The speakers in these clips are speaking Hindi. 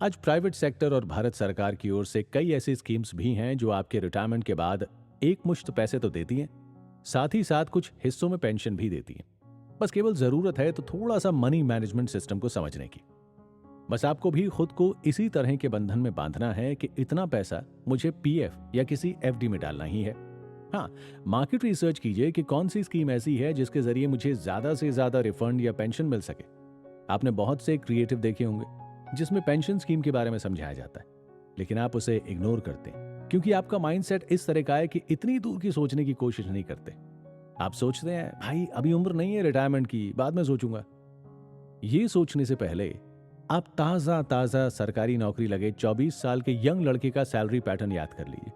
आज प्राइवेट सेक्टर और भारत सरकार की ओर से कई ऐसी स्कीम्स भी हैं जो आपके रिटायरमेंट के बाद एक मुश्त पैसे तो देती हैं, साथ ही साथ कुछ हिस्सों में पेंशन भी देती हैं। बस केवल जरूरत है तो थोड़ा सा मनी मैनेजमेंट सिस्टम को समझने की। बस आपको भी खुद को इसी तरह के बंधन में बांधना है कि इतना पैसा मुझे पीएफ या किसी एफडी में डालना ही है। हाँ, मार्केट रिसर्च कीजिए कि कौन सी स्कीम ऐसी है जिसके जरिए मुझे ज्यादा से ज्यादा रिफंड या पेंशन मिल सके। आपने बहुत से क्रिएटिव देखे होंगे जिसमें पेंशन स्कीम के बारे में समझाया जाता है, लेकिन आप उसे इग्नोर करते हैं क्योंकि आपका माइंडसेट इस तरह का है कि इतनी दूर की सोचने की कोशिश नहीं करते। आप सोचते हैं भाई अभी उम्र नहीं है रिटायरमेंट की, बाद में सोचूंगा। ये सोचने से पहले आप ताजा ताजा सरकारी नौकरी लगे 24 साल के यंग लड़के का सैलरी पैटर्न याद कर लीजिए।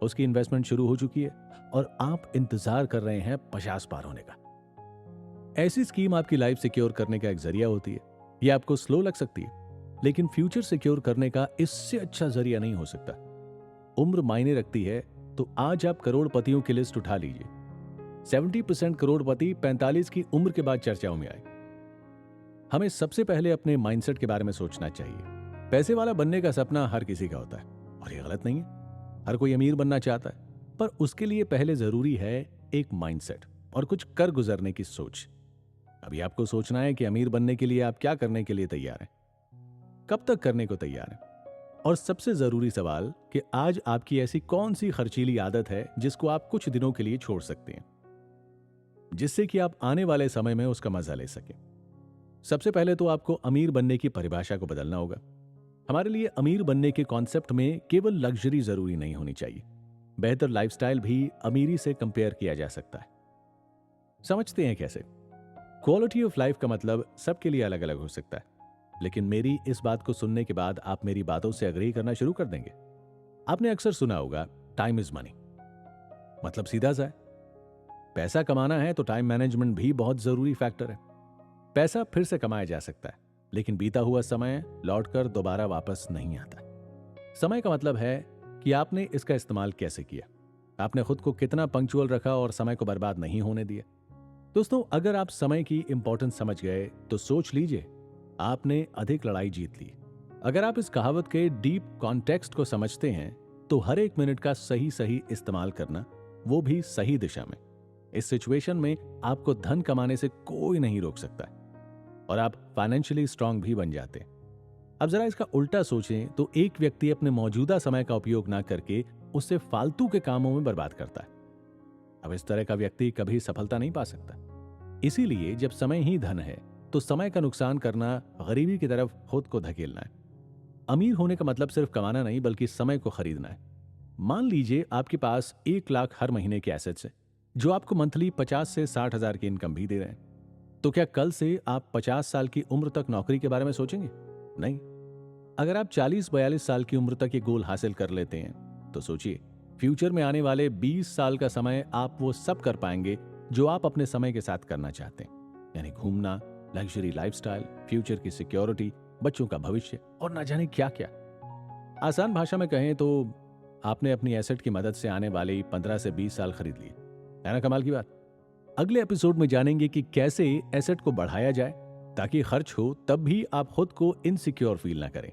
उसकी इन्वेस्टमेंट शुरू हो चुकी है और आप इंतजार कर रहे हैं 50 पार होने का। ऐसी स्कीम आपकी लाइफ सिक्योर करने का एक जरिया होती है। ये आपको स्लो लग सकती है, लेकिन फ्यूचर सिक्योर करने का इससे अच्छा जरिया नहीं हो सकता। उम्र मायने रखती है, तो आज आप करोड़पतियों की लिस्ट उठा लीजिए। 70% करोड़पति 45 की उम्र के बाद चर्चाओं में आए। हमें सबसे पहले अपने माइंडसेट के बारे में सोचना चाहिए। पैसे वाला बनने का सपना हर किसी का होता है और ये गलत नहीं है। हर कोई अमीर बनना चाहता है, पर उसके लिए पहले जरूरी है एक माइंडसेट और कुछ कर गुजरने की सोच। अभी आपको सोचना है कि अमीर बनने के लिए आप क्या करने के लिए तैयार हैं, कब तक करने को तैयार हैं, और सबसे जरूरी सवाल कि आज आपकी ऐसी कौन सी खर्चीली आदत है जिसको आप कुछ दिनों के लिए छोड़ सकते हैं, जिससे कि आप आने वाले समय में उसका मजा ले सकें। सबसे पहले तो आपको अमीर बनने की परिभाषा को बदलना होगा। हमारे लिए अमीर बनने के कॉन्सेप्ट में केवल लग्जरी जरूरी नहीं होनी चाहिए, बेहतर लाइफस्टाइल भी अमीरी से कंपेयर किया जा सकता है। समझते हैं कैसे? क्वालिटी ऑफ लाइफ का मतलब सबके लिए अलग अलग हो सकता है, लेकिन मेरी इस बात को सुनने के बाद आप मेरी बातों से अग्री करना शुरू कर देंगे। आपने अक्सर सुना होगा टाइम इज मनी, मतलब सीधा सा है, पैसा कमाना है तो टाइम मैनेजमेंट भी बहुत जरूरी फैक्टर है। पैसा फिर से कमाया जा सकता है, लेकिन बीता हुआ समय लौटकर दोबारा वापस नहीं आता। समय का मतलब है कि आपने इसका इस्तेमाल कैसे किया, आपने खुद को कितना पंक्चुअल रखा और समय को बर्बाद नहीं होने दिया। दोस्तों, अगर आप समय की इंपॉर्टेंस समझ गए तो सोच लीजिए आपने अधिक लड़ाई जीत ली। अगर आप इस कहावत के डीप कॉन्टेक्स्ट को समझते हैं तो हर एक मिनट का सही सही इस्तेमाल करना, वो भी सही दिशा में, इस सिचुएशन में आपको धन कमाने से कोई नहीं रोक सकता और आप फाइनेंशियली स्ट्रांग भी बन जाते हैं। अब जरा इसका उल्टा सोचें तो एक व्यक्ति अपने मौजूदा समय का उपयोग ना करके उससे फालतू के कामों में बर्बाद करता है। अब इस तरह का व्यक्ति कभी सफलता नहीं पा सकता। इसीलिए जब समय ही धन है तो समय का नुकसान करना गरीबी की तरफ खुद को धकेलना है। अमीर होने का मतलब सिर्फ कमाना नहीं, बल्कि समय को खरीदना है। मान लीजिए आपके पास 1 लाख हर महीने के एसेट्स हैं जो आपको मंथली 50 से 60 हजार की इनकम भी दे रहे हैं। तो क्या कल से आप 50 साल की उम्र तक नौकरी के बारे में सोचेंगे? नहीं। अगर आप 40-42 साल की उम्र तक ये गोल हासिल कर लेते हैं तो सोचिए, फ्यूचर में आने वाले 20 साल का समय आप वो सब कर पाएंगे जो आप अपने समय के साथ करना चाहते हैं, यानी घूमना, लग्जरी लाइफस्टाइल, फ्यूचर की सिक्योरिटी, बच्चों का भविष्य और ना जाने क्या क्या। आसान भाषा में कहें तो आपने अपनी एसेट की मदद से आने वाले 15 से 20 साल खरीद लिए। है ना कमाल की बात? अगले एपिसोड में जानेंगे कि कैसे एसेट को बढ़ाया जाए ताकि खर्च हो तब भी आप खुद को इनसिक्योर फील ना करें।